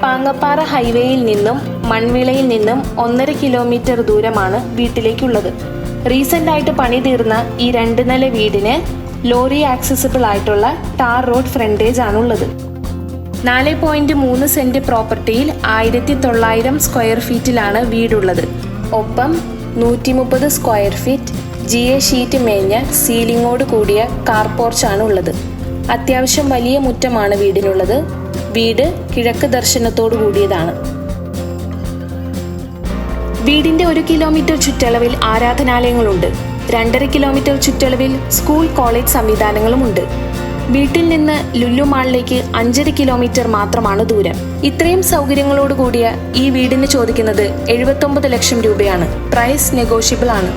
പാങ്ങപ്പാറ ഹൈവേയിൽ നിന്നും മൺവിളയിൽ നിന്നും 1.5 കിലോമീറ്റർ ദൂരമാണ് വീട്ടിലേക്കുള്ളത്. റീസെന്റ് ആയിട്ട് പണി തീർന്ന ഈ 2 നില വീടിന് ലോറി ആക്സസിബിൾ ആയിട്ടുള്ള ടാർ റോഡ് ഫ്രണ്ടേജ് ആണുള്ളത്. 4.3 സെന്റ് പ്രോപ്പർട്ടിയിൽ 1900 സ്ക്വയർ ഫീറ്റിലാണ് വീടുള്ളത്. ഒപ്പം 130 സ്ക്വയർ ഫീറ്റ് GA ഷീറ്റ് മേഞ്ഞ സീലിങ്ങോട് കൂടിയ കാർ പോർച്ചാണ് ഉള്ളത്. അത്യാവശ്യം വലിയ മുറ്റമാണ് വീടിനുള്ളത്. വീട് കിഴക്ക് ദർശനത്തോടു കൂടിയതാണ്. വീടിന്റെ 1 കിലോമീറ്റർ ചുറ്റളവിൽ ആരാധനാലയങ്ങളുണ്ട്. 2.5 കിലോമീറ്റർ ചുറ്റളവിൽ സ്കൂൾ കോളേജ് സംവിധാനങ്ങളുമുണ്ട്. വീട്ടിൽ നിന്ന് ലുലു മാളിലേക്ക് 5.5 കിലോമീറ്റർ മാത്രമാണ് ദൂരം. ഇത്രയും സൗകര്യങ്ങളോട് കൂടിയ ഈ വീടിന് ചോദിക്കുന്നത് 79 ലക്ഷം രൂപയാണ്. പ്രൈസ് നെഗോഷ്യബിൾ ആണ്.